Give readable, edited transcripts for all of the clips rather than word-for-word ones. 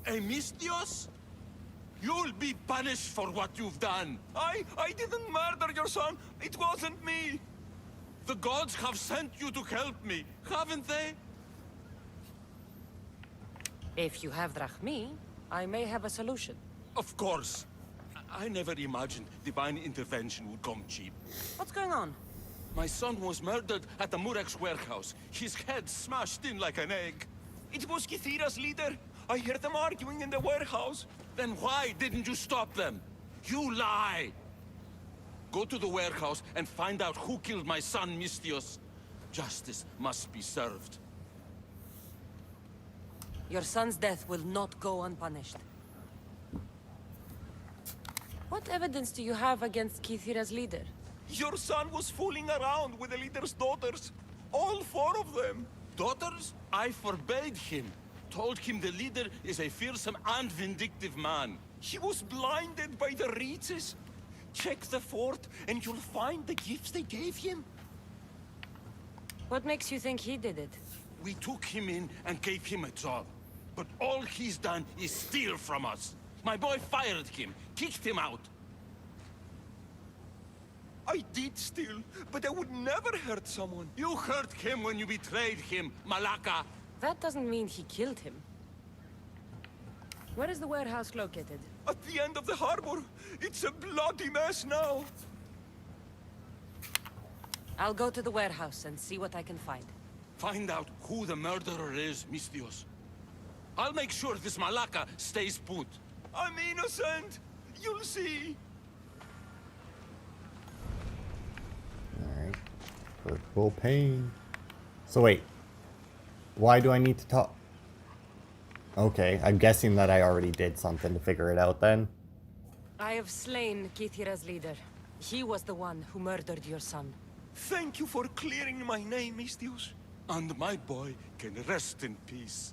Mistios? You'll be punished for what you've done. I didn't murder your son. It wasn't me. The gods have sent you to help me, haven't they? If you have drachmi, I may have a solution. Of course. I never imagined divine intervention would come cheap. What's going on? My son was murdered at the Murex warehouse. His head smashed in like an egg. It was Kassandра's leader. I heard them arguing in the warehouse. Then why didn't you stop them? You lie! Go to the warehouse and find out who killed my son, Mistios. Justice must be served. Your son's death will not go unpunished. What evidence do you have against Kassandра's leader? Your son was fooling around with the leader's daughters. All 4 of them. Daughters? I forbade him. Told him the leader is a fearsome and vindictive man. He was blinded by the reaches. Check the fort and you'll find the gifts they gave him. What makes you think he did it? We took him in and gave him a job. But all he's done is steal from us. My boy fired him, kicked him out. I did steal, but I would never hurt someone. You hurt him when you betrayed him, Malaka. That doesn't mean he killed him. Where is the warehouse located? At the end of the harbor. It's a bloody mess now. I'll go to the warehouse and see what I can find. Find out who the murderer is, Mistios. I'll make sure this Malaka stays put. I'm innocent. You'll see. Alright. Purple pain. So wait. Why do I need to talk? Okay, I'm guessing that I already did something to figure it out then. I have slain Kassandра's leader. He was the one who murdered your son. Thank you for clearing my name, Mistios. And my boy can rest in peace.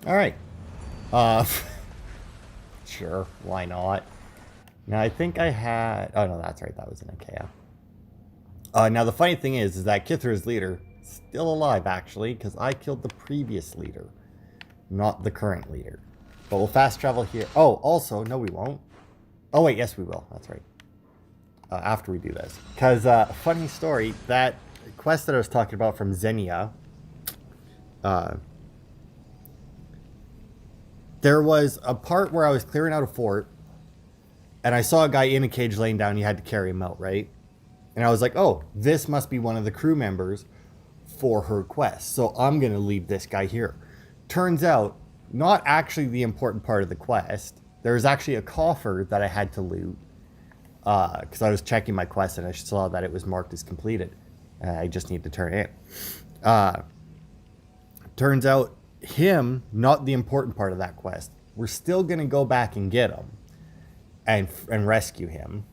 Alright. Sure, why not? Now I think I had... Oh no, that's right, that was in Achaia. Now the funny thing is that Kassandра's leader is still alive actually, because I killed the previous leader. Not the current leader. But we'll fast travel here. Oh, also, no we won't. Oh wait, yes we will, that's right. After we do this. Because, funny story, that quest that I was talking about from Xenia, there was a part where I was clearing out a fort, and I saw a guy in a cage laying down, you had to carry him out, right? And I was like, oh, this must be one of the crew members for her quest, so I'm going to leave this guy here. Turns out, not actually the important part of the quest. There was actually a coffer that I had to loot, because I was checking my quest and I saw that it was marked as completed. I just need to turn it in. Turns out, him, not the important part of that quest. We're still going to go back and get him and rescue him.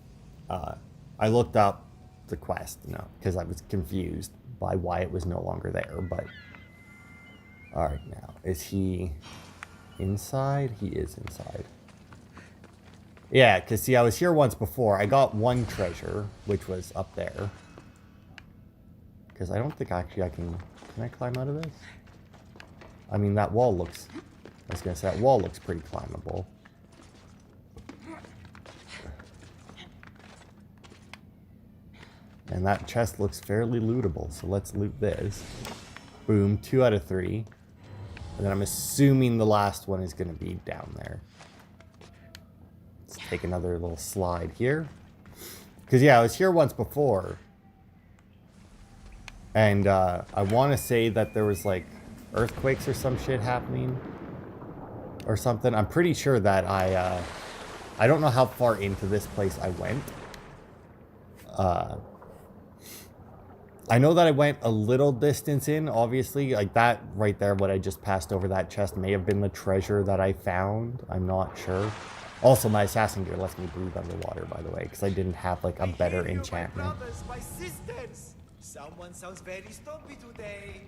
I looked up the quest, because I was confused by why it was no longer there, but... Alright, now, is he inside? He is inside. Yeah, because see, I was here once before. I got one treasure, which was up there. Because I don't think actually I can... Can I climb out of this? I mean, that wall looks... I was going to say, that wall looks pretty climbable. And that chest looks fairly lootable, so let's loot this. Boom, 2 out of 3. And then I'm assuming the last one is going to be down there. Let's take another little slide here. Because, yeah, I was here once before. And I want to say that there was, like, earthquakes or some shit happening. Or something. I'm pretty sure that I don't know how far into this place I went. I know that I went a little distance in, obviously. Like that right there, what I just passed over, that chest may have been the treasure that I found. I'm not sure. Also, my assassin gear lets me breathe underwater, by the way, because I didn't have, like, a better enchantment. My brothers, my sisters! Someone sounds very stumpy today.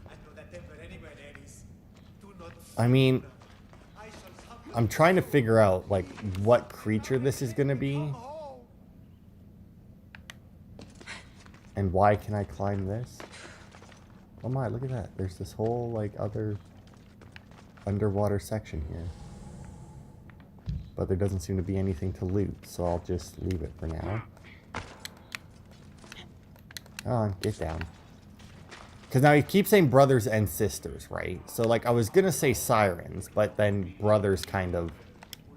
I know that temper anywhere there is. Do not... I mean, I shall have you... I'm trying to figure out, like, what creature this is going to be. And why can I climb this? Oh my, look at that. There's this whole, like, other... underwater section here. But there doesn't seem to be anything to loot, so I'll just leave it for now. Come on, get down. Because now you keep saying brothers and sisters, right? So, like, I was gonna say sirens, but then brothers kind of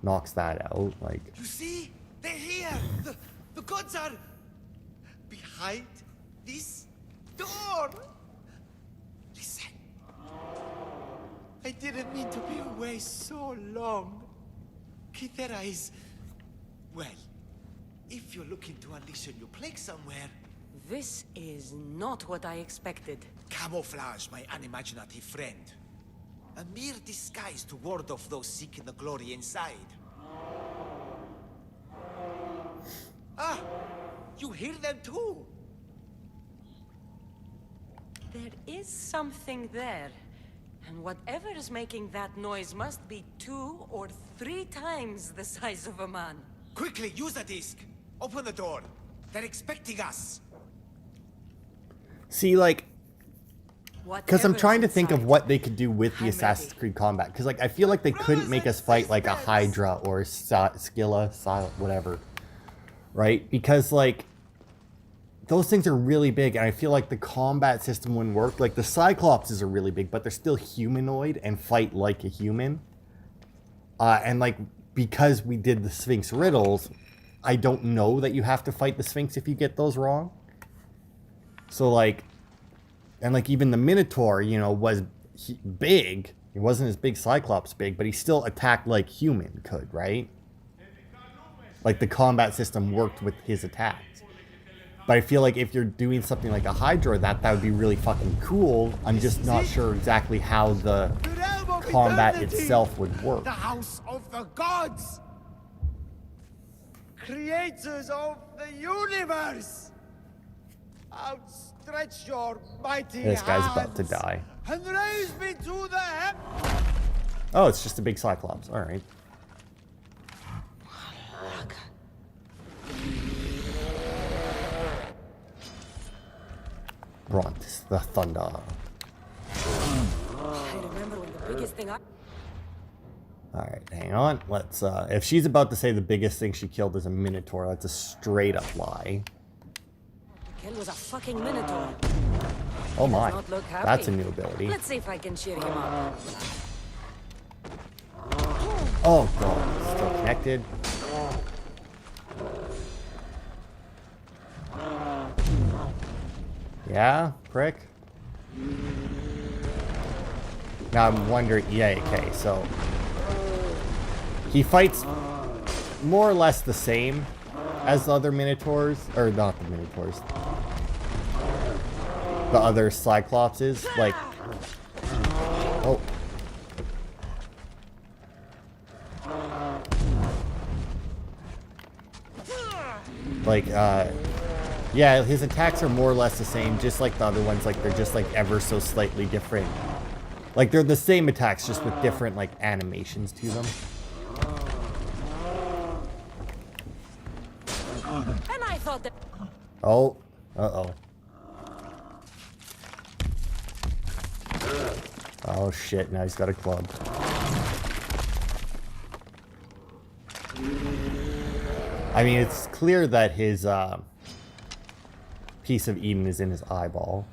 knocks that out. Like, You see? They're here! The gods are behind this door! Listen. I didn't mean to be away so long. Kythera is... well, if you're looking to unleash a new plague somewhere... This is not what I expected. Camouflage, my unimaginative friend. A mere disguise to ward off those seeking the glory inside. Ah! You hear them too? There is something there. And whatever is making that noise must be 2 or 3 times the size of a man. Quickly, use the disc. Open the door. They're expecting us. see, like, because I'm Whatever trying to is think of inside, what they could do with the I'm Assassin's ready. Creed combat. Because, like, I feel like they couldn't make us fight, like, a Hydra or Scylla, whatever. Right? Because, like, those things are really big, and I feel like the combat system wouldn't work. Like, the Cyclopses are really big, but they're still humanoid and fight like a human. And, like, because we did the Sphinx riddles, I don't know that you have to fight the Sphinx if you get those wrong. So, like, and, like, even the Minotaur, you know, was big. He wasn't as big Cyclops big, but he still attacked like human could, right? Like, the combat system worked with his attacks. But I feel like if you're doing something like a Hydra, that would be really fucking cool. I'm just not sure exactly how the combat itself would work. The house of the gods! Creators of the universe! Outstretch your mighty This guy's about to hands die. And raise me to the heavens! Oh, it's just a big Cyclops. All right. Brontes, the Thunder. I remember when the biggest thing I... All right, hang on. Let's. If she's about to say the biggest thing she killed is a Minotaur, that's a straight up lie. Ken was a fucking Minotaur. Oh He does my, not look happy. that's a new ability. Let's see if I can cheer him up. Oh god, still connected. Yeah, prick. Now I'm wondering. Yeah, okay, so he fights more or less the same as the other Minotaurs, or not the Minotaurs. The other Cyclopses, like. Oh. Like, yeah, his attacks are more or less the same, just like the other ones. Like, they're just, like, ever so slightly different. Like, they're the same attacks, just with different, like, animations to them. And I thought that... Oh. Uh-oh. Oh, shit. Now he's got a club. I mean, it's clear that his, piece of Eden is in his eyeball.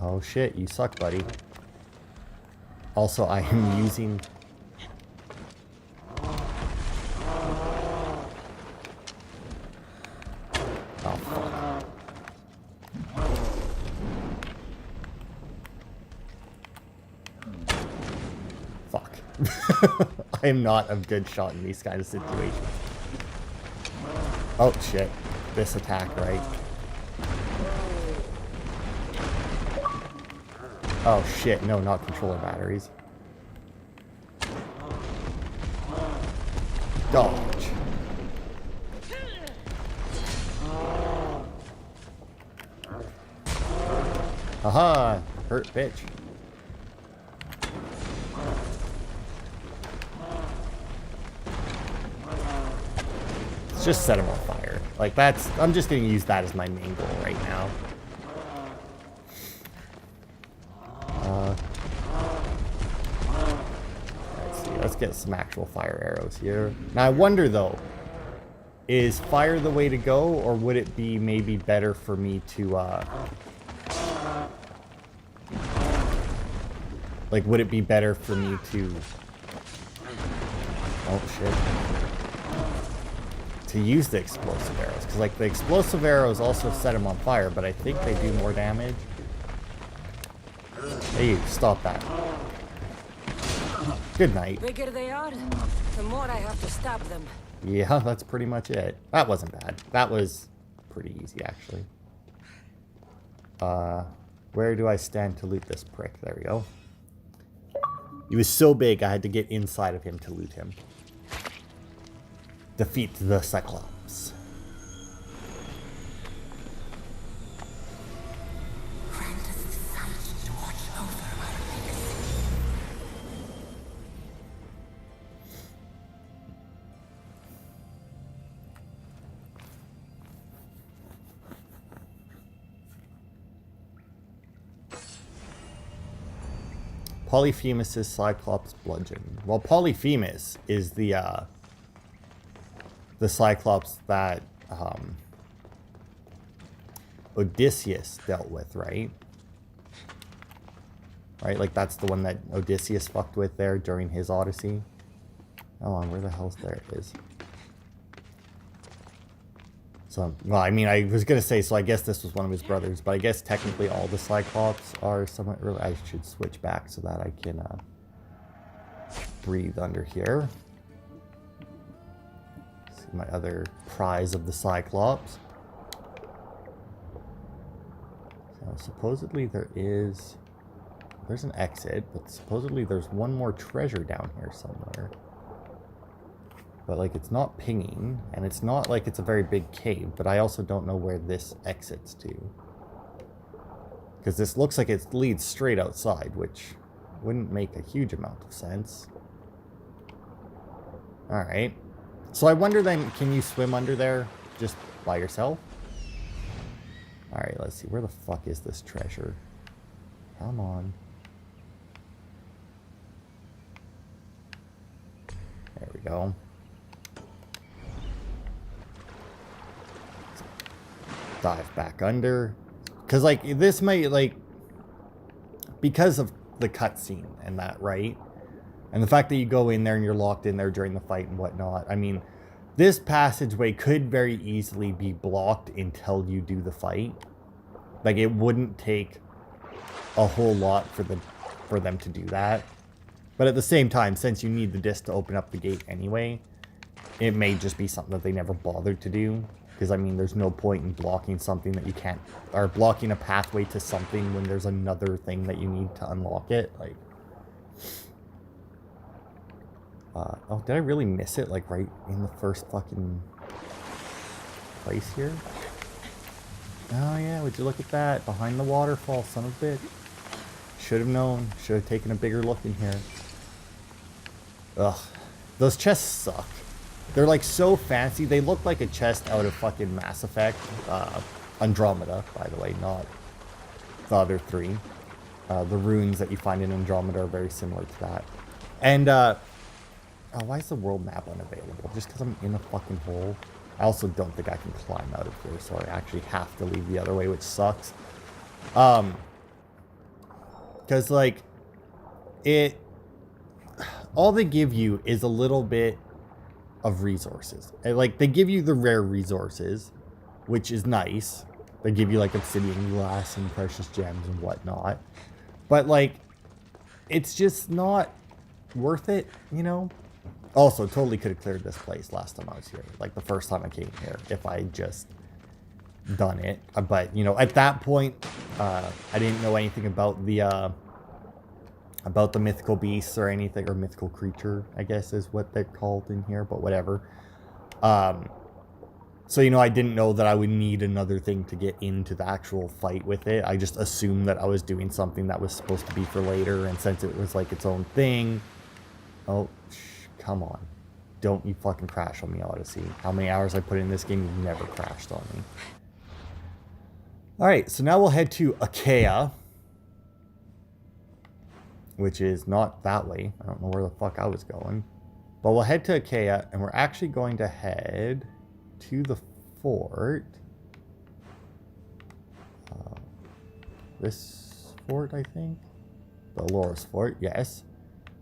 Oh shit, you suck, buddy. Also, I am using... Oh, fuck. Fuck. I am not a good shot in these kind of situations. Oh, shit. This attack, right? Oh, shit. No, not controller batteries. Dodge. Aha! Hurt bitch. Let's just set him on fire. Like, that's... I'm just going to use that as my main goal right now. Let's see. Let's get some actual fire arrows here. Now, I wonder, though, is fire the way to go, or would it be maybe better for me to, like, would it be better for me to... Oh, shit. To use the explosive arrows. Because, like, the explosive arrows also set them on fire, but I think they do more damage. Hey, stop that. Good night. The bigger they are, the more I have to stop them. Yeah, that's pretty much it. That wasn't bad. That was pretty easy, actually. Where do I stand to loot this prick? There we go. He was so big, I had to get inside of him to loot him. Defeat the Cyclops. Polyphemus' Cyclops bludgeon. Well, Polyphemus is the Cyclops that Odysseus dealt with, right? Right, like that's the one that Odysseus fucked with there during his Odyssey. Oh, where the hell's there it is? So, well, I mean, I was gonna say, so I guess this was one of his brothers, but I guess technically all the Cyclops are somewhat really. I should switch back so that I can breathe under here. See my other prize of the Cyclops. So supposedly there's an exit, but supposedly there's one more treasure down here somewhere. But, like, it's not pinging, and it's not like it's a very big cave, but I also don't know where this exits to. Because this looks like it leads straight outside, which wouldn't make a huge amount of sense. Alright. So I wonder then, can you swim under there just by yourself? Alright, let's see. Where the fuck is this treasure? Come on. There we go. Dive back under. Because, like, this might, like... Because of the cutscene and that, right? And the fact that you go in there and you're locked in there during the fight and whatnot. I mean, this passageway could very easily be blocked until you do the fight. Like, it wouldn't take a whole lot for them to do that. But at the same time, since you need the disc to open up the gate anyway, it may just be something that they never bothered to do. Because, I mean, there's no point in blocking something that you can't... Or blocking a pathway to something when there's another thing that you need to unlock it. Like... oh, did I really miss it? Like, right in the first fucking place here? Oh, yeah, would you look at that? Behind the waterfall, son of a bitch. Should have known. Should have taken a bigger look in here. Ugh. Those chests suck. They're, like, so fancy. They look like a chest out of fucking Mass Effect. Andromeda, by the way, not the other three. The runes that you find in Andromeda are very similar to that. And, oh, why is the world map unavailable? Just because I'm in a fucking hole? I also don't think I can climb out of here, so I actually have to leave the other way, which sucks. Because, like, all they give you is a little bit of resources. And, like, they give you the rare resources, which is nice. They give you, like, obsidian glass and precious gems and whatnot. But, like, it's just not worth it, you know? Also, totally could have cleared this place last time I was here. Like, the first time I came here, if I had just done it. But, you know, at that point, I didn't know anything about the mythical beasts or anything, or mythical creature, I guess is what they're called in here, but whatever. So, you know, I didn't know that I would need another thing to get into the actual fight with it. I just assumed that I was doing something that was supposed to be for later, and since it was like its own thing... Oh, come on. don't you fucking crash on me, Odyssey. How many hours I put in this game, you've never crashed on me. Alright, so now we'll head to Achaia. Which is not that way. I don't know where the fuck I was going. But we'll head to Achaia, and we're actually going to head to the fort. This fort, I think? The Loris Fort, yes.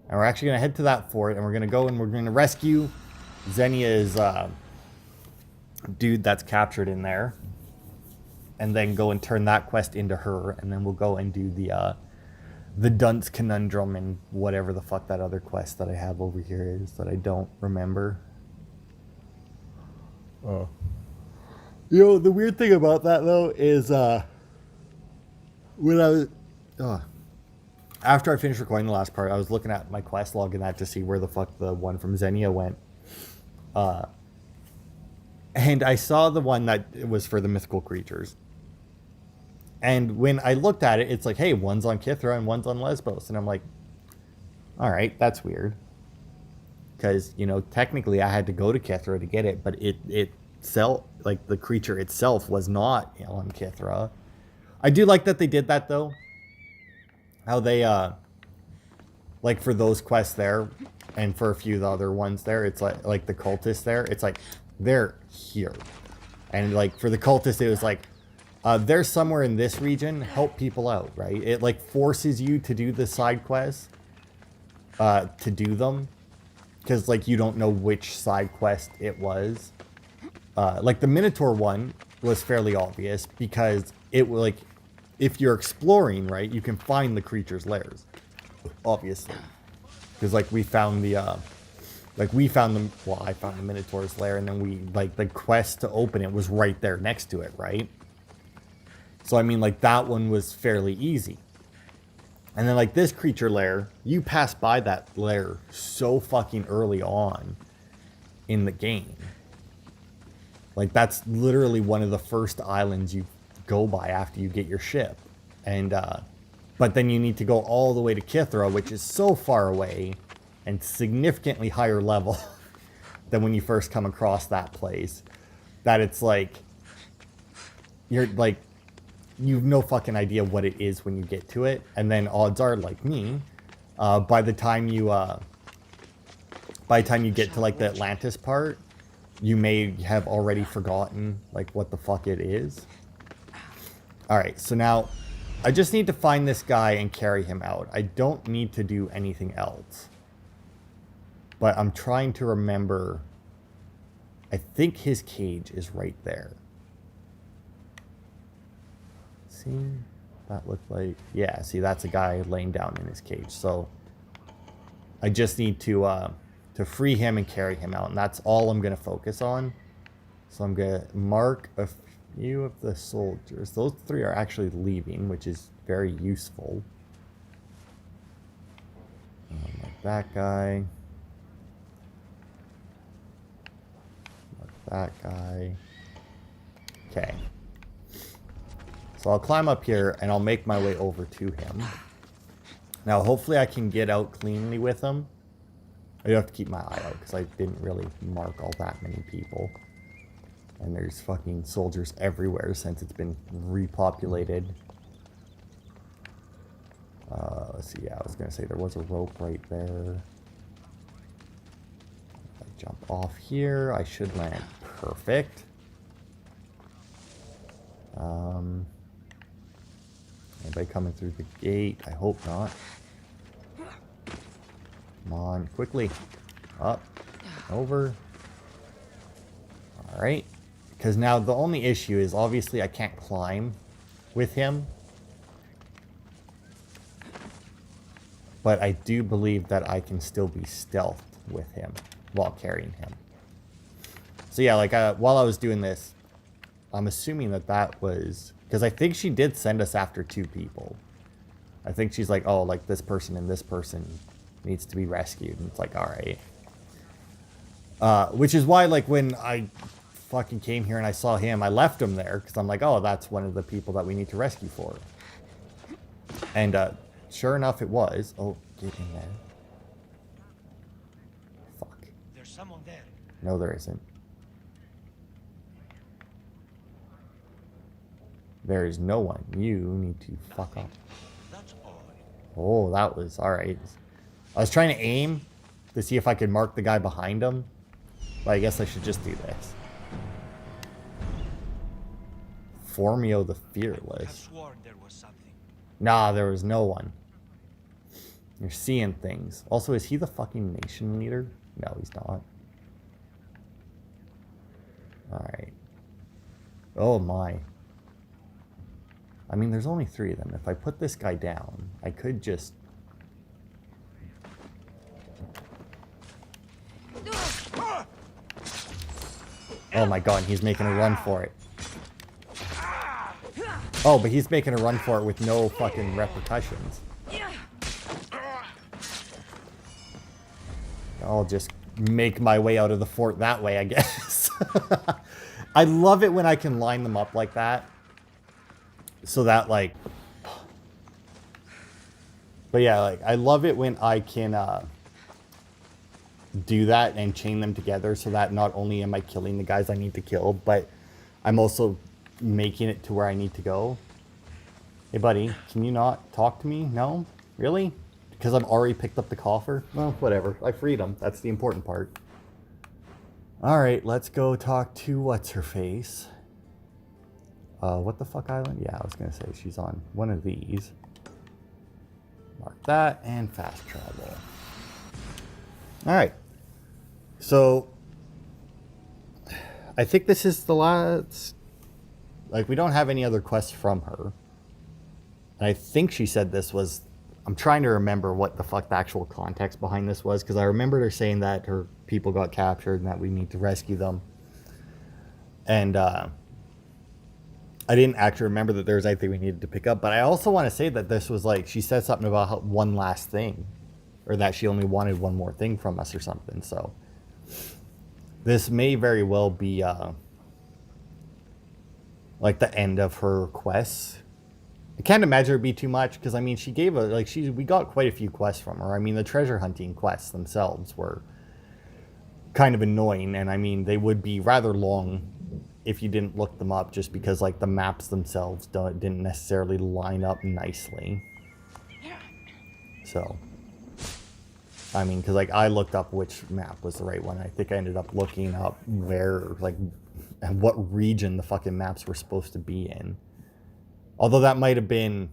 And we're actually going to head to that fort, and we're going to go and we're going to rescue Xenia's dude that's captured in there. And then go and turn that quest into her, and then we'll go and do the Dunce Conundrum and whatever the fuck that other quest that I have over here is that I don't remember. Oh. You know, the weird thing about that, though, is when I was... after I finished recording the last part, I was looking at my quest log and that to see where the fuck the one from Xenia went. And I saw the one that was for the mythical creatures. And when I looked at it, it's like, hey, one's on Kithra and one's on Lesbos. And I'm like, all right, that's weird. Because, you know, technically I had to go to Kithra to get it, but like the creature itself was not on Kithra. I do like that they did that, though. How they, like for those quests there, and for a few of the other ones there, it's like the cultists there, it's like, they're here. And like for the cultists, it was like, they're somewhere in this region, help people out, right? It like forces you to do the side quests, to do them. Because like you don't know which side quest it was. Like the Minotaur one was fairly obvious because it was like, if you're exploring, right, you can find the creature's lairs, obviously. Because like we found the, I found the Minotaur's lair, and then we, like, the quest to open it was right there next to it, right? So, I mean, like, that one was fairly easy. And then, like, this creature lair, you pass by that lair so fucking early on in the game. Like, that's literally one of the first islands you go by after you get your ship. And, but then you need to go all the way to Kithra, which is so far away and significantly higher level than when you first come across that place, that it's like, you're like, you've no fucking idea what it is when you get to it. And then odds are, like me, by the time you get to like the Atlantis part, you may have already forgotten like what the fuck it is. All right, so now I just need to find this guy and carry him out. I don't need to do anything else. But I'm trying to remember. I think his cage is right there. See? That looked like... Yeah, see, that's a guy laying down in his cage. So I just need to free him and carry him out. And that's all I'm going to focus on. So I'm going to mark a few of the soldiers. Those three are actually leaving, which is very useful. Like that guy. That guy. Okay. So I'll climb up here and I'll make my way over to him. Now hopefully I can get out cleanly with him. I do have to keep my eye out because I didn't really mark all that many people. And there's fucking soldiers everywhere since it's been repopulated. Let's see, yeah, I was going to say there was a rope right there. Jump off here. I should land perfect. Anybody coming through the gate? I hope not. Come on, quickly. Up. Over. Alright. Because now the only issue is obviously I can't climb with him. But I do believe that I can still be stealthed with him while carrying him. So yeah, like while I was doing this, I'm assuming that was... Because I think she did send us after 2 people. I think she's like, oh, like this person and this person needs to be rescued. And it's like, alright. Which is why, like, when I fucking came here and I saw him, I left him there. Because I'm like, oh, that's one of the people that we need to rescue for. And sure enough, it was. Oh, get in there. Fuck. There's someone there. No, there isn't. There is no one. You need to fuck off. That's all. Oh, that was alright. I was trying to aim to see if I could mark the guy behind him. But I guess I should just do this. Formio the I Fearless. sworn there was something. Nah, there was no one. You're seeing things. Also, is he the fucking nation leader? No, he's not. Alright. Oh my. I mean, there's only 3 of them. If I put this guy down, I could just... Oh my god, he's making a run for it. Oh, but he's making a run for it with no fucking repercussions. I'll just make my way out of the fort that way, I guess. I love it when I can line them up like that. So that, like... But yeah, like, I love it when I can do that and chain them together so that not only am I killing the guys I need to kill, but I'm also making it to where I need to go. Hey, buddy, can you not talk to me? No? Really? Because I've already picked up the coffer? Well, whatever. I freed him. That's the important part. Alright, let's go talk to what's-her-face. What the fuck island? Yeah, I was going to say she's on one of these. Mark that and fast travel. Alright. So, I think this is the last... Like, we don't have any other quests from her. And I think she said this was... I'm trying to remember what the fuck the actual context behind this was, because I remembered her saying that her people got captured and that we need to rescue them. And, I didn't actually remember that there was anything we needed to pick up, but I also want to say that this was like, she said something about one last thing, or that she only wanted one more thing from us or something, so this may very well be, like the end of her quests. I can't imagine it'd be too much, because I mean, she gave we got quite a few quests from her. I mean, the treasure hunting quests themselves were kind of annoying, and I mean, they would be rather long if you didn't look them up, just because like the maps themselves didn't necessarily line up nicely. So, I mean, because like I looked up which map was the right one. I think I ended up looking up where, like, and what region the fucking maps were supposed to be in. Although that might have been,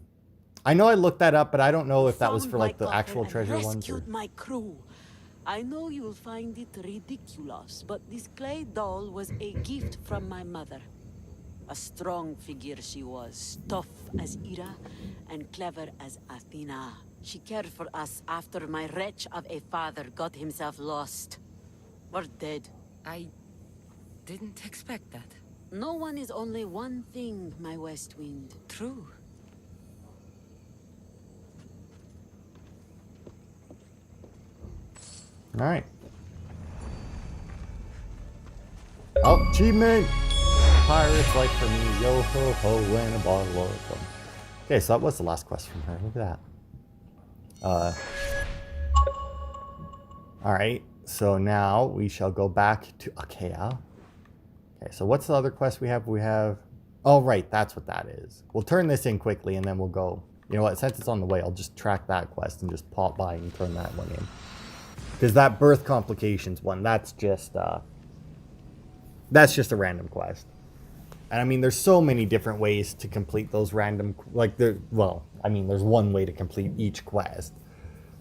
I know I looked that up, but I don't know if that was for like the actual treasure ones. Or... my crew. I know you'll find it ridiculous, but this clay doll was a gift from my mother. A strong figure she was, tough as Ira and clever as Athena. She cared for us after my wretch of a father got himself lost. Or dead. I didn't expect that. No one is only one thing, my West Wind. True. Alright. Oh, achievement! Pirates like for me, yo ho ho, and a bottle of them. Okay, so that was the last quest from her. Look at that. Alright, so now we shall go back to Achaea. Okay, so what's the other quest we have? We have... Oh, right, that's what that is. We'll turn this in quickly and then we'll go. You know what, since it's on the way, I'll just track that quest and just pop by and turn that one in. Because that birth complications one, that's just a random quest. And I mean, there's so many different ways to complete those random, like, well, I mean, there's one way to complete each quest.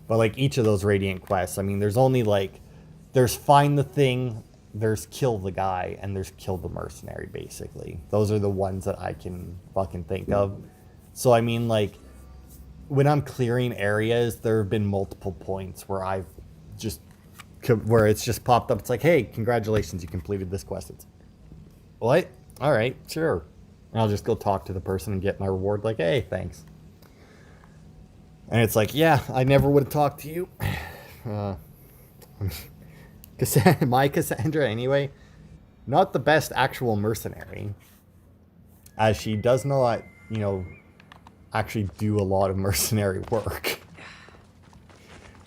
But like each of those Radiant quests, I mean, there's only like, there's find the thing, there's kill the guy, and there's kill the mercenary, basically. Those are the ones that I can fucking think of. So I mean, like, when I'm clearing areas, there have been multiple points where where it's just popped up. It's like, hey, congratulations, you completed this quest. It's, what? All right, sure. And I'll just go talk to the person and get my reward. Like, hey, thanks. And it's like, yeah, I never would have talked to you. My Kassandra, anyway, not the best actual mercenary, as she does not, you know, actually do a lot of mercenary work.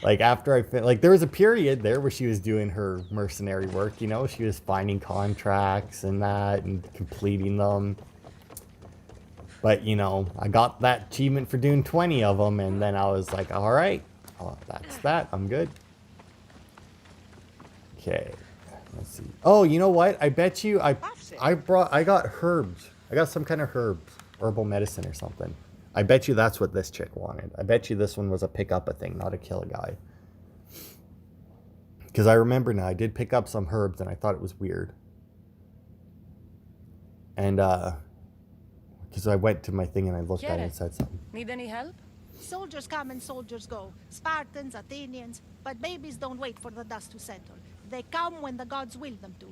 Like after like there was a period there where she was doing her mercenary work, you know, she was finding contracts and that and completing them. But, you know, I got that achievement for doing 20 of them, and then I was like, all right, oh, that's that. I'm good. Okay, let's see. Oh, you know what? I bet you I got herbs. I got some kind of herbs, herbal medicine or something. I bet you that's what this chick wanted. I bet you this one was a pick up a thing, not a kill a guy. Because I remember now, I did pick up some herbs, and I thought it was weird. And, because I went to my thing and I looked at it and said something. Need any help? Soldiers come and soldiers go. Spartans, Athenians. But babies don't wait for the dust to settle. They come when the gods will them to.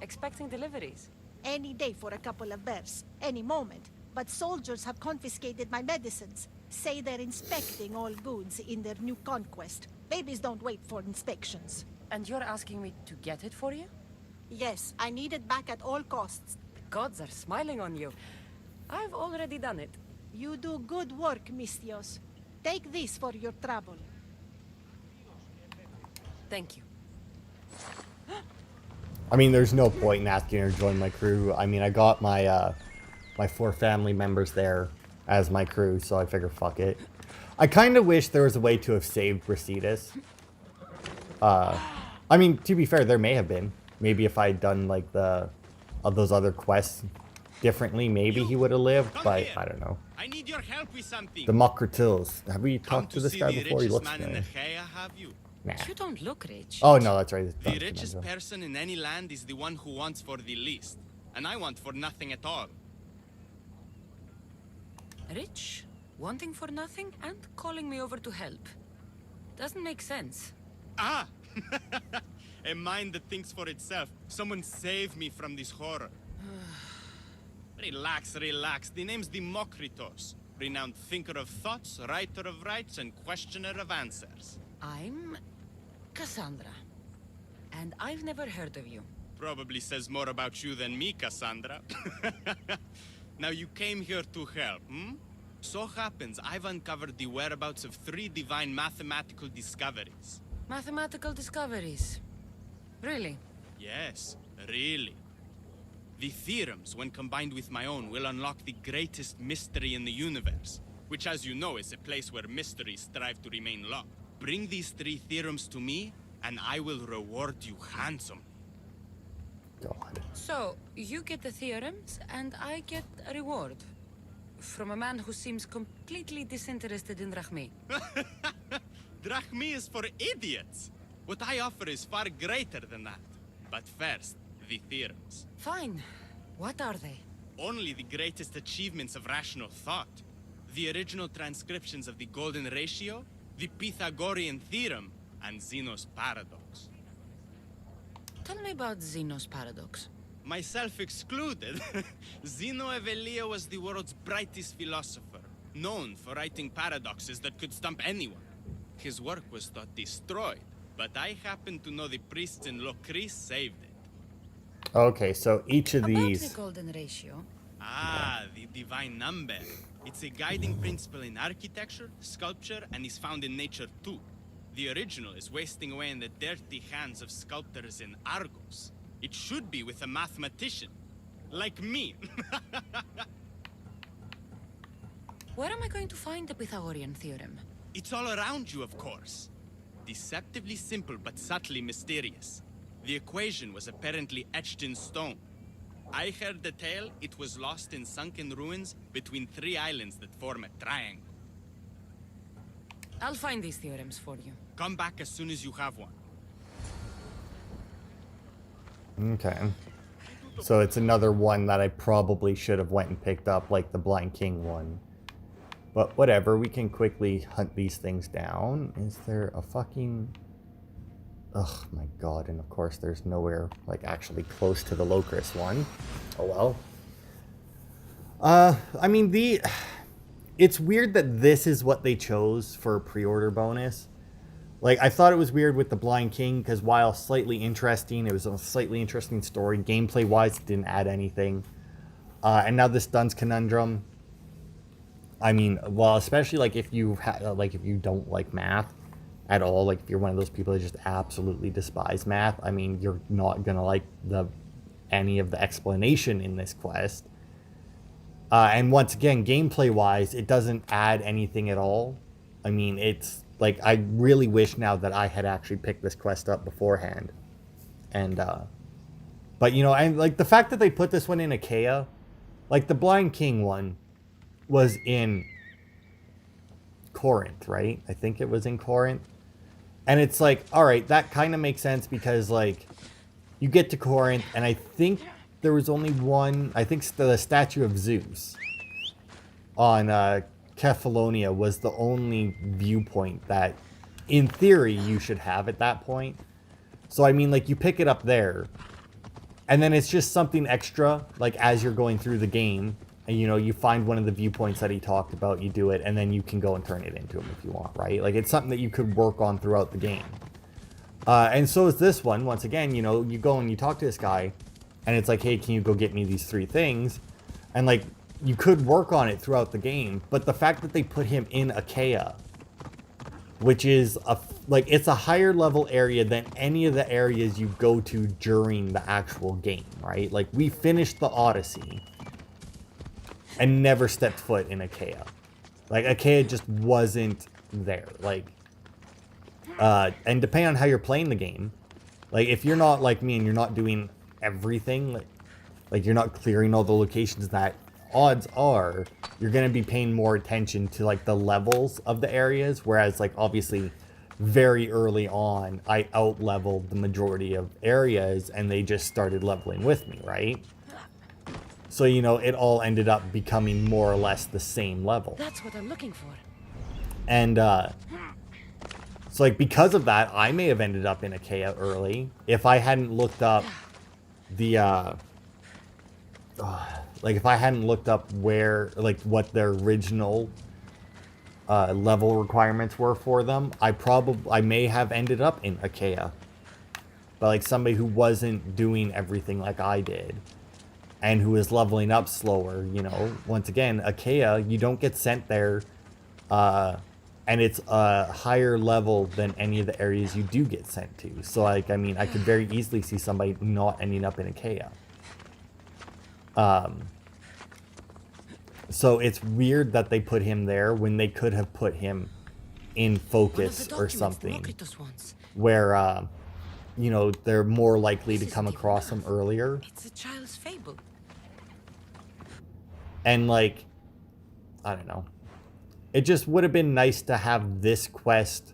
Expecting deliveries. Any day for a couple of bears. Any moment. But soldiers have confiscated my medicines. Say they're inspecting all goods in their new conquest. Babies don't wait for inspections. And you're asking me to get it for you? Yes, I need it back at all costs. The gods are smiling on you. I've already done it. You do good work, Mistios. Take this for your trouble. Thank you. I mean, there's no point in asking her to join my crew. I mean, I got my my 4 family members there as my crew, so I figured, fuck it. I kind of wish there was a way to have saved Brasidas. I mean, to be fair, there may have been. Maybe if I'd done, like, those other quests differently, maybe he would have lived, but I don't know. I need your help with something. The Mokratils. Have we talked to this guy before? He looks familiar. Have you? Nah. You don't look rich. Oh, no, that's right. The richest person in any land is the one who wants for the least. And I want for nothing at all. Rich, wanting for nothing, and calling me over to help. Doesn't make sense. Ah! A mind that thinks for itself. Someone save me from this horror. Relax, relax. The name's Demokritos. Renowned thinker of thoughts, writer of rights, and questioner of answers. I'm Kassandra. And I've never heard of you. Probably says more about you than me, Kassandra. Now you came here to help, hmm? So happens I've uncovered the whereabouts of 3 divine mathematical discoveries. Mathematical discoveries. Really? Yes, really. The theorems, when combined with my own, will unlock the greatest mystery in the universe, which, as you know, is a place where mysteries strive to remain locked. Bring these 3 theorems to me, and I will reward you handsomely. God. So, you get the theorems, and I get a reward. From a man who seems completely disinterested in Drachmi. Drachmi is for idiots! What I offer is far greater than that. But first, the theorems. Fine. What are they? Only the greatest achievements of rational thought. The original transcriptions of the Golden Ratio, the Pythagorean Theorem, and Zeno's Paradox. Tell me about Zeno's paradox. Myself excluded. Zeno of Elea was the world's brightest philosopher, known for writing paradoxes that could stump anyone. His work was thought destroyed, but I happen to know the priests in Locris saved it. Okay, so each of About these... the golden ratio. Ah, the divine number. It's a guiding principle in architecture, sculpture, and is found in nature too. The original is wasting away in the dirty hands of sculptors in Argos. It should be with a mathematician. Like me. Where am I going to find the Pythagorean theorem? It's all around you, of course. Deceptively simple, but subtly mysterious. The equation was apparently etched in stone. I heard the tale it was lost in sunken ruins between 3 islands that form a triangle. I'll find these theorems for you. Come back as soon as you have one. Okay. So it's another one that I probably should have went and picked up, like the Blind King one. But whatever, we can quickly hunt these things down. Is there a fucking... Oh my god, and of course there's nowhere, like, actually close to the Locris one. Oh well. I mean, it's weird that this is what they chose for a pre-order bonus. Like, I thought it was weird with the Blind King, because while slightly interesting, it was a slightly interesting story. Gameplay-wise, it didn't add anything. And now this Duns Conundrum. I mean, well, especially, like, if you don't like math, at all. Like, if you're one of those people that just absolutely despise math, I mean, you're not gonna like any of the explanation in this quest. And once again, gameplay-wise, it doesn't add anything at all. I mean, it's like, I really wish now that I had actually picked this quest up beforehand. And, but, you know, and, like, the fact that they put this one in Achaia, like, the Blind King one was in Corinth, right? I think it was in Corinth. And it's like, all right, that kind of makes sense because, like, you get to Corinth, and I think there was only one, I think the statue of Zeus on Kefalonia was the only viewpoint that, in theory, you should have at that point. So, I mean, like, you pick it up there, and then it's just something extra, like, as you're going through the game, and, you know, you find one of the viewpoints that he talked about, you do it, and then you can go and turn it into him if you want, right? Like, it's something that you could work on throughout the game. And so is this one. Once again, you know, you go and you talk to this guy, and it's like, hey, can you go get me these 3 things? And, like, you could work on it throughout the game, but the fact that they put him in Achaia, which is, it's a higher level area than any of the areas you go to during the actual game, right? Like, we finished the Odyssey and never stepped foot in Achaia. Like, Achaia just wasn't there. Like, and depending on how you're playing the game, like, if you're not like me and you're not doing everything, like you're not clearing all the locations, that odds are you're going to be paying more attention to, like, the levels of the areas, whereas, like, obviously very early on I out leveled the majority of areas and they just started leveling with me, right? So, you know, it all ended up becoming more or less the same level. That's what I'm looking for. And so, like, because of that, I may have ended up in Achaia early if I hadn't looked up the like, if I hadn't looked up where, like, what their original level requirements were for them, I may have ended up in Achaia. But, like, somebody who wasn't doing everything like I did and who is leveling up slower, you know, once again, Achaia, you don't get sent there, and it's a higher level than any of the areas you do get sent to. So, like, I mean, I could very easily see somebody not ending up in Achaia. So it's weird that they put him there when they could have put him in Focus or something, where, you know, they're more likely to come across him earlier. It's a child's fable. And, like, I don't know. It just would have been nice to have this quest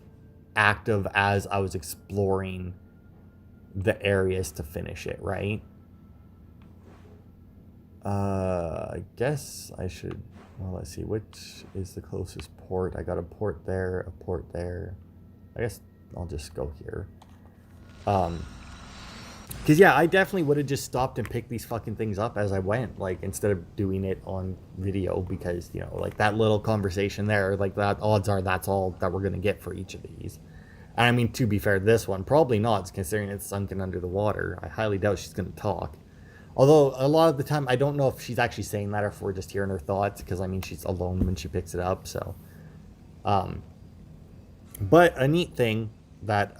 active as I was exploring the areas to finish it, right? I guess I should, well, let's see, which is the closest port? I got a port there, a port there. I guess I'll just go here. Because, yeah, I definitely would have just stopped and picked these fucking things up as I went, like, instead of doing it on video, because, you know, like, that little conversation there, like, that odds are that's all that we're going to get for each of these. And, I mean, to be fair, this one, probably not, considering it's sunken under the water. I highly doubt she's going to talk. Although, a lot of the time, I don't know if she's actually saying that or if we're just hearing her thoughts, because, I mean, she's alone when she picks it up, so. But a neat thing that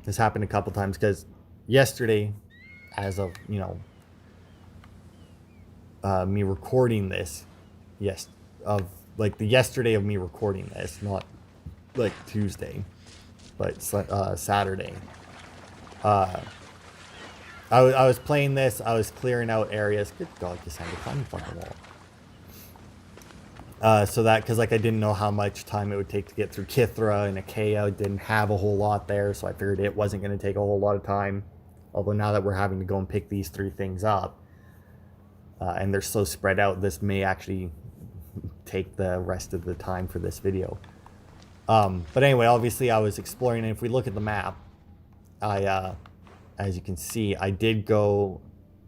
has happened a couple times, because yesterday, as of, you know, me recording this, the yesterday of me recording this, not, like, Tuesday, but Saturday, I was playing this, I was clearing out areas. Good God, Kassandra, climb the fucking wall. So that, because, like, I didn't know how much time it would take to get through Kithra and Achaia. I didn't have a whole lot there, so I figured it wasn't going to take a whole lot of time. Although now that we're having to go and pick these 3 things up, and they're so spread out, this may actually take the rest of the time for this video. But anyway, obviously I was exploring, and if we look at the map, as you can see, I did go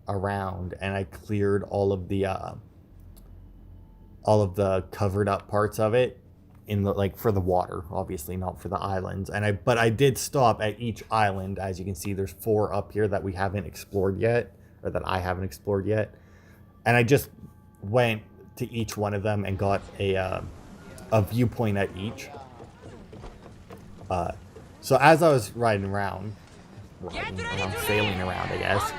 around and I cleared all of the covered up parts of it in the, like, for the water, obviously not for the islands. But I did stop at each island. As you can see, there's 4 up here that we haven't explored yet, or that I haven't explored yet. And I just went to each one of them and got a viewpoint at each. So as I was riding around, sailing around, I guess,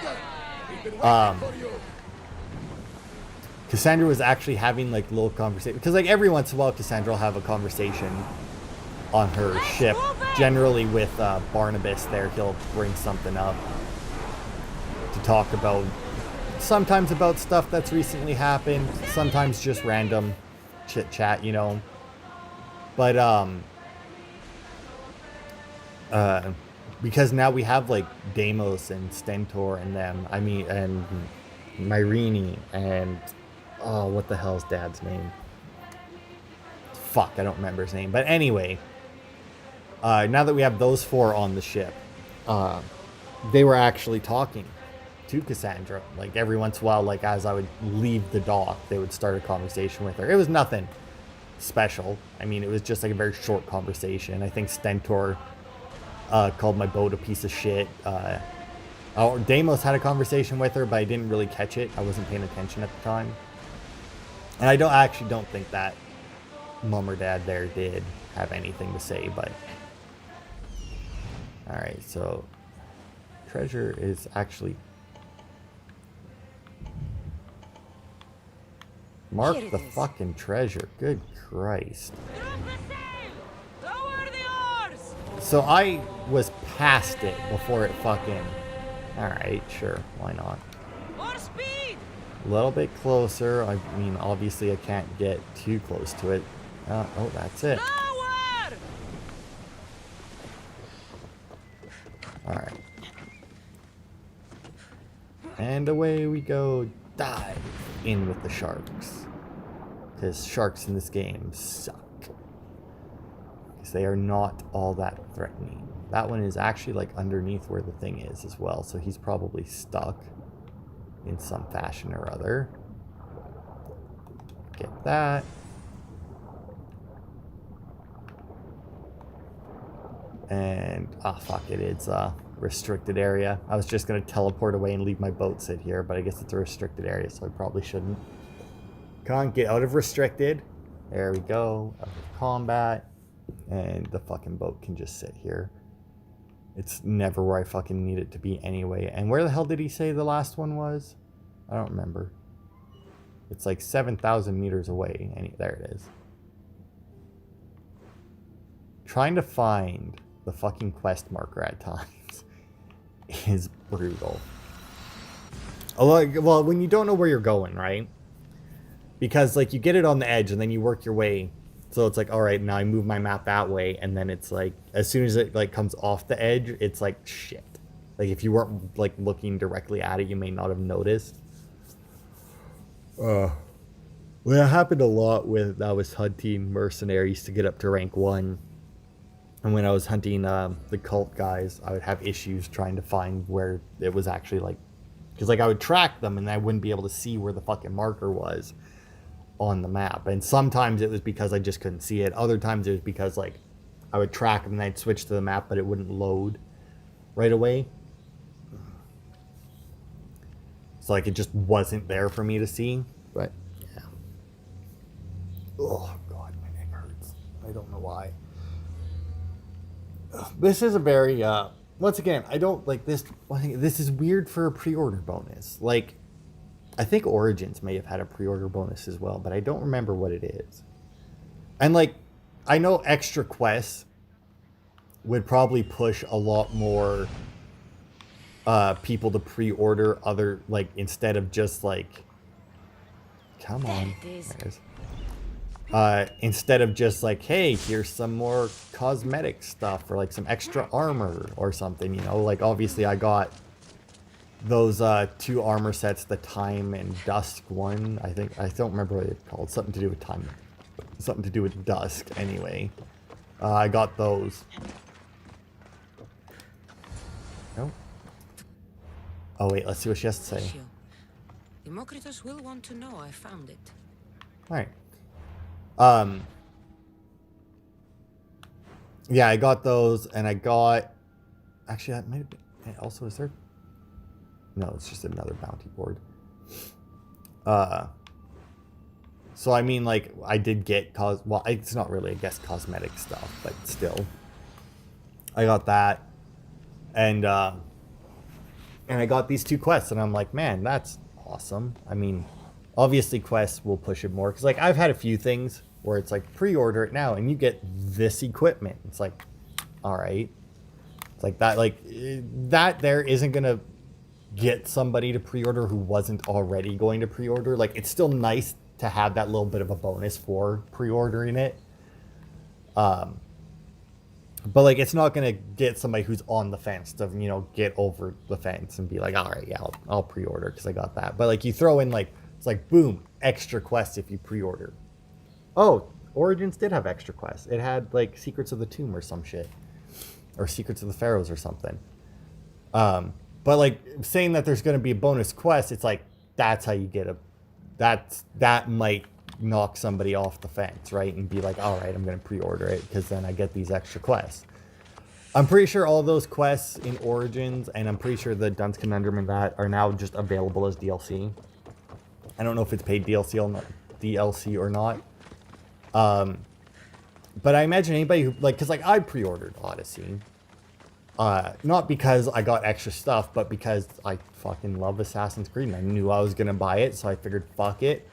Kassandra was actually having like little conversation, because like every once in a while Kassandra will have a conversation on her ship, generally with Barnabas there. He'll bring something up to talk about, sometimes about stuff that's recently happened, sometimes just random chit chat, you know. But because now we have like Deimos and Stentor and them, I mean, and Myrene and oh, what the hell's Dad's name? Fuck, I don't remember his name. But anyway, now that we have those four on the ship, they were actually talking to Kassandra. Like every once in a while, like as I would leave the dock, they would start a conversation with her. It was nothing special. I mean, it was just like a very short conversation. I think Stentor called my boat a piece of shit. Deimos had a conversation with her, but I didn't really catch it. I wasn't paying attention at the time. And I actually don't think that Mom or Dad there did have anything to say, but... Alright, so... Treasure is actually... Mark the fucking treasure. Good Christ. So I was past it before it fucking... Alright, sure. Why not? More speed! A little bit closer. I mean, obviously I can't get too close to it. Oh, that's it. Alright. And away we go. Dive in with the sharks. Because sharks in this game suck. Because they are not all that threatening. That one is actually like underneath where the thing is as well. So he's probably stuck in some fashion or other. Get that. And, fuck it, it's a restricted area. I was just going to teleport away and leave my boat sit here, but I guess it's a restricted area, so I probably shouldn't. Can't get out of restricted. There we go. Out of combat. And the fucking boat can just sit here. It's never where I fucking need it to be anyway. And where the hell did he say the last one was? I don't remember. It's like 7,000 meters away. There it is. Trying to find the fucking quest marker at times is brutal. Well, when you don't know where you're going, right? Because like you get it on the edge and then you work your way. So it's like, all right, now I move my map that way, and then it's like, as soon as it like comes off the edge, it's like shit. Like if you weren't like looking directly at it, you may not have noticed. Well, it happened a lot when I was hunting mercenaries to get up to rank 1. And when I was hunting the cult guys, I would have issues trying to find where it was actually like, because like I would track them and I wouldn't be able to see where the fucking marker was on the map. And sometimes it was because I just couldn't see it. Other times it was because like I would track them and I'd switch to the map, but it wouldn't load right away. So like it just wasn't there for me to see. But yeah. Oh god, my neck hurts. I don't know why. This is a very once again, I don't like this. I think this is weird for a pre-order bonus. Like I think Origins may have had a pre-order bonus as well, but I don't remember what it is. And like, I know extra quests would probably push a lot more people to pre-order other, like, instead of just like, come on. Instead of just like, hey, here's some more cosmetic stuff or like some extra armor or something, you know, like obviously I got those 2 armor sets, the Time and Dusk one. I don't remember what it's called. Something to do with time. Something to do with dusk, anyway. I got those. No? Oh, wait, let's see what she has to say. Democritus will want to know I found it. Alright. Yeah, I got those, and I got... Actually, that might have been... Also, is there... No, it's just another bounty board. So I mean, like, I did get well, it's not really, I guess, cosmetic stuff, but still. I got that, and I got these 2 quests, and I'm like, man, that's awesome. I mean, obviously quests will push it more, because like I've had a few things where it's like pre-order it now and you get this equipment. It's like, all right, it's like that, that there isn't gonna get somebody to pre-order who wasn't already going to pre-order. Like, it's still nice to have that little bit of a bonus for pre-ordering it, but like it's not gonna get somebody who's on the fence to, you know, get over the fence and be like, all right, yeah, I'll pre-order because I got that. But like you throw in like, it's like boom, extra quests if you pre-order. Oh, Origins did have extra quests. It had like Secrets of the Tomb or some shit, or Secrets of the Pharaohs or something. But like saying that there's gonna be a bonus quest, it's like that's how you get a, that might knock somebody off the fence, right? And be like, all right, I'm gonna pre-order it because then I get these extra quests. I'm pretty sure all those quests in Origins, and I'm pretty sure the Dunce Conundrum and that are now just available as DLC. I don't know if it's paid DLC or not. But I imagine anybody who, like, because like I pre-ordered Odyssey, not because I got extra stuff, but because I fucking love Assassin's Creed and I knew I was gonna buy it, so I figured, fuck it,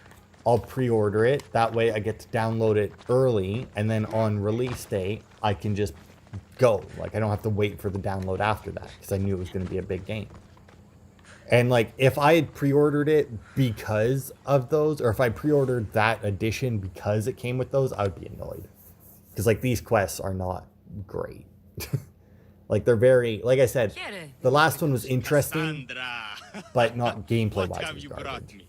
I'll pre-order it. That way I get to download it early, and then on release date, I can just go. Like, I don't have to wait for the download after that, because I knew it was going to be a big game. And, like, if I had pre-ordered it because of those, or if I pre-ordered that edition because it came with those, I would be annoyed. Because, like, these quests are not great. Like, they're very, like I said, the last one was interesting, Kassandra. but not gameplay-wise. What It have was you garbage. brought me?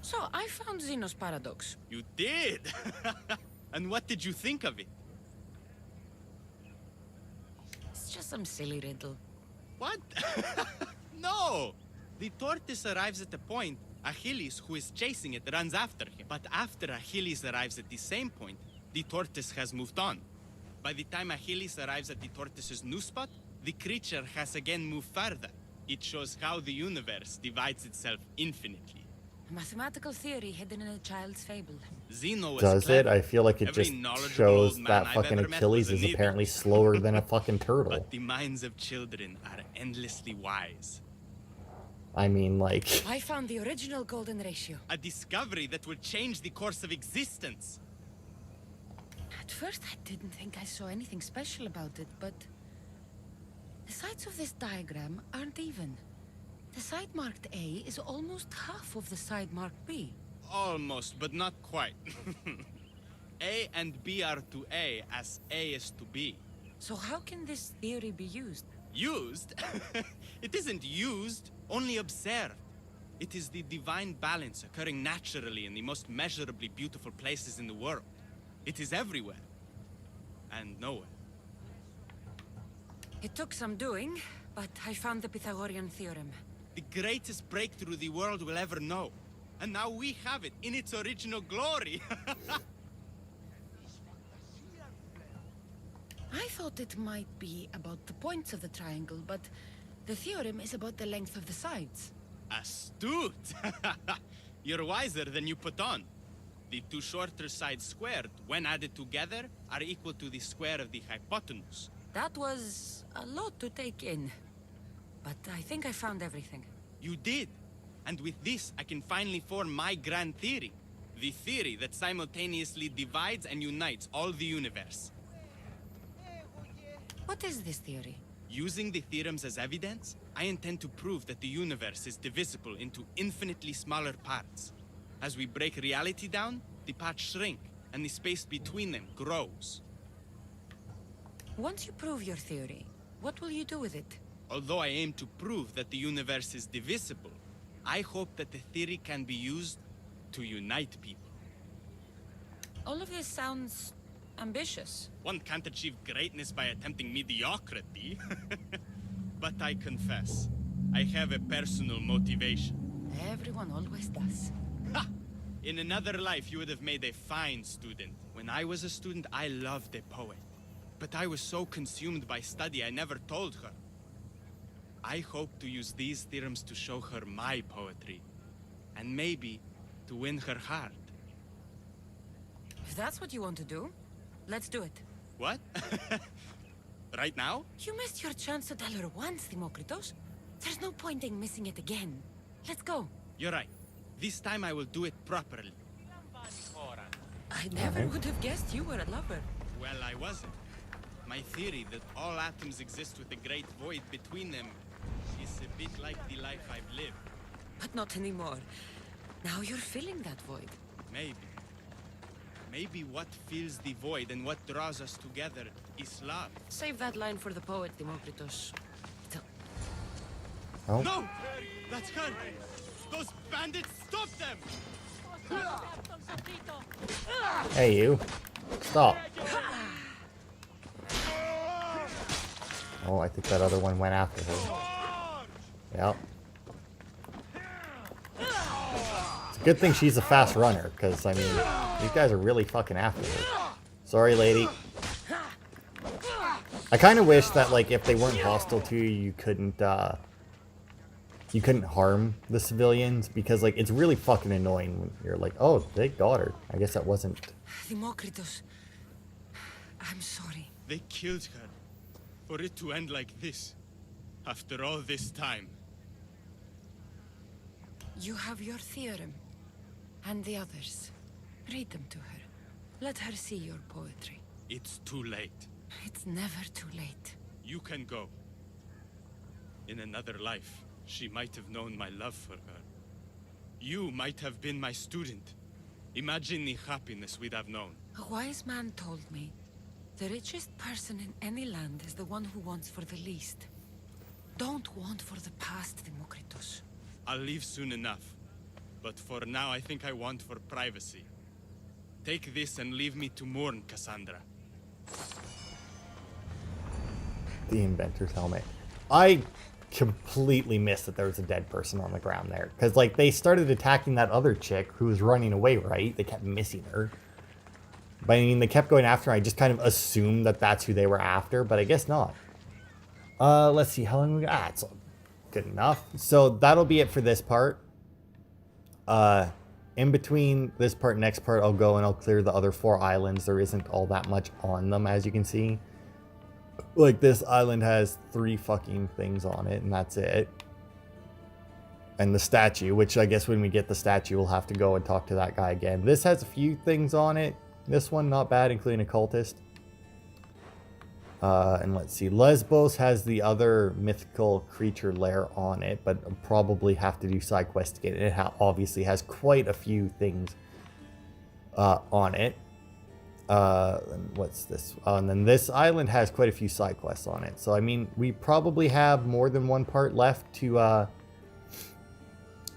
So, I found Xenos Paradox. You did? And what did you think of it? It's just some silly riddle. What? No! The tortoise arrives at the point. Achilles, who is chasing it, runs after him. But after Achilles arrives at the same point, the tortoise has moved on. By the time Achilles arrives at the tortoise's new spot, the creature has again moved further. It shows how the universe divides itself infinitely. A mathematical theory hidden in a child's fable. Zeno was Does clever. it? I feel like it Every just knowledgeable shows old man that I've fucking ever met Achilles was is an idiot. apparently slower than a fucking turtle. But the minds of children are endlessly wise. I mean, like, I found the original golden ratio. A discovery that will change the course of existence. At first, I didn't think I saw anything special about it, but the sides of this diagram aren't even. The side marked A is almost half of the side marked B. Almost, but not quite. A and B are to A as A is to B. So how can this theory be used? Used? It isn't used, only observed. It is the divine balance occurring naturally in the most measurably beautiful places in the world. It is everywhere. And nowhere. It took some doing, but I found the Pythagorean theorem. The greatest breakthrough the world will ever know. And now we have it in its original glory. I thought it might be about the points of the triangle, but the theorem is about the length of the sides. Astute! You're wiser than you put on. The two shorter sides squared, when added together, are equal to the square of the hypotenuse. That was a lot to take in. But I think I found everything. You did. And with this, I can finally form my grand theory. The theory that simultaneously divides and unites all the universe. What is this theory? Using the theorems as evidence, I intend to prove that the universe is divisible into infinitely smaller parts. As we break reality down, the parts shrink, and the space between them grows. Once you prove your theory, what will you do with it? Although I aim to prove that the universe is divisible, I hope that the theory can be used to unite people. All of this sounds ambitious. One can't achieve greatness by attempting mediocrity. But I confess, I have a personal motivation. Everyone always does. Ha! In another life, you would have made a fine student. When I was a student, I loved a poet. But I was so consumed by study, I never told her. I hope to use these theorems to show her my poetry. And maybe to win her heart. If that's what you want to do, let's do it. What? Right now? You missed your chance to tell her once, Demokritos. There's no point in missing it again. Let's go. You're right. This time I will do it properly. I never would have guessed you were a lover. Well, I wasn't. My theory that all atoms exist with a great void between them is a bit like the life I've lived. But not anymore. Now you're filling that void. Maybe. Maybe what fills the void and what draws us together is love. Save that line for the poet, Demokritos. Oh. No! That's her! Those bandits, stop them! Hey, you. Stop. Oh, I think that other one went after her. Yep. It's a good thing she's a fast runner, because, I mean, these guys are really fucking after her. Sorry, lady. I kind of wish that, like, if they weren't hostile to you, you couldn't harm the civilians, because, like, it's really fucking annoying when you're like, oh, they got her. I guess that wasn't... Demokritos, I'm sorry. They killed her. For it to end like this. After all this time. You have your theorem. And the others. Read them to her. Let her see your poetry. It's too late. It's never too late. You can go. In another life, she might have known my love for her. You might have been my student. Imagine the happiness we'd have known. A wise man told me, the richest person in any land is the one who wants for the least. Don't want for the past, Demokritos. I'll leave soon enough. But for now, I think I want for privacy. Take this and leave me to mourn, Kassandra. The inventor's helmet. I completely missed that there was a dead person on the ground there. Because, like, they started attacking that other chick who was running away, right? They kept missing her. But, I mean, they kept going after her. I just kind of assumed that that's who they were after, but I guess not. Let's see. How long we got? Ah, it's good enough. So, that'll be it for this part. In between this part and next part, I'll go and I'll clear the other 4 islands. There isn't all that much on them, as you can see. Like, this island has 3 fucking things on it, and that's it. And the statue, which I guess when we get the statue, we'll have to go and talk to that guy again. This has a few things on it. This one, not bad, including a cultist. And let's see. Lesbos has the other mythical creature lair on it, but I'll probably have to do side quests to get it. It obviously has quite a few things on it. And what's this? And then this island has quite a few side quests on it. So, I mean, we probably have more than one part left to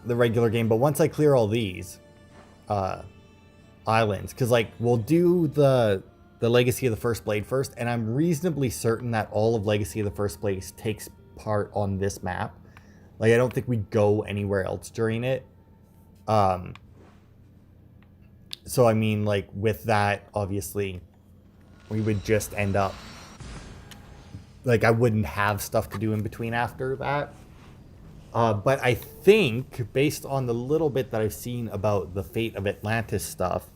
the regular game. But once I clear all these islands, because, like, we'll do the Legacy of the First Blade first, and I'm reasonably certain that all of Legacy of the First Blade takes part on this map. Like, I don't think we go anywhere else during it. So, I mean, like, with that, obviously, we would just end up... Like, I wouldn't have stuff to do in between after that. But I think, based on the little bit that I've seen about the Fate of Atlantis stuff,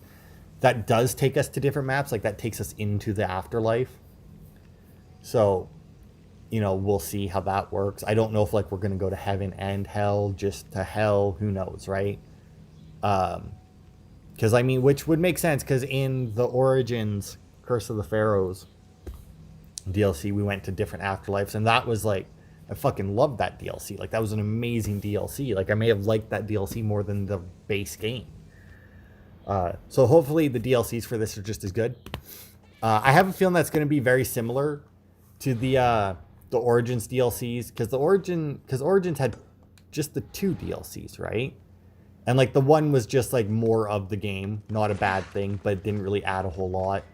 that does take us to different maps. Like, that takes us into the afterlife. So, you know, we'll see how that works. I don't know if, like, we're going to go to heaven and hell, just to hell. Who knows, right? Because, I mean, which would make sense, because in the Origins Curse of the Pharaohs DLC, we went to different afterlives, and that was, like, I fucking loved that DLC. Like, that was an amazing DLC. Like, I may have liked that DLC more than the base game. So hopefully the DLCs for this are just as good. I have a feeling that's going to be very similar to the Origins DLCs, because Origins had just the 2 DLCs, right? And, like, the one was just, like, more of the game, not a bad thing, but it didn't really add a whole lot.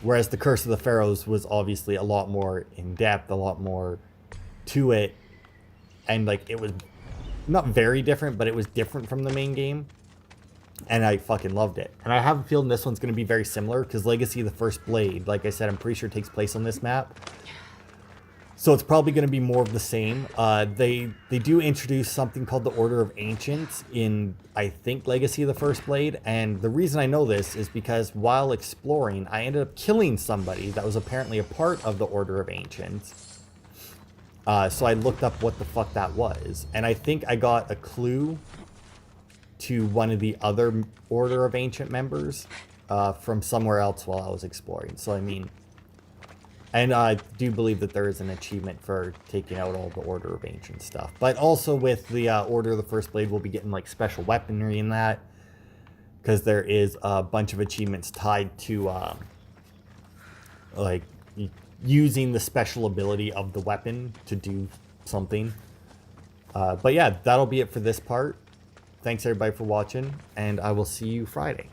Whereas the Curse of the Pharaohs was obviously a lot more in depth, a lot more to it, and, like, it was not very different, but it was different from the main game. And I fucking loved it. And I have a feeling this one's going to be very similar, because Legacy of the First Blade, like I said, I'm pretty sure takes place on this map. So it's probably going to be more of the same. They do introduce something called the Order of Ancients in, I think, Legacy of the First Blade. And the reason I know this is because while exploring, I ended up killing somebody that was apparently a part of the Order of Ancients. So I looked up what the fuck that was. And I think I got a clue to one of the other Order of Ancient members from somewhere else while I was exploring. So, I mean... And I do believe that there is an achievement for taking out all the Order of Ancient stuff. But also with the Order of the First Blade, we'll be getting like special weaponry in that. Because there is a bunch of achievements tied to like using the special ability of the weapon to do something. But yeah, that'll be it for this part. Thanks everybody for watching, and I will see you Friday.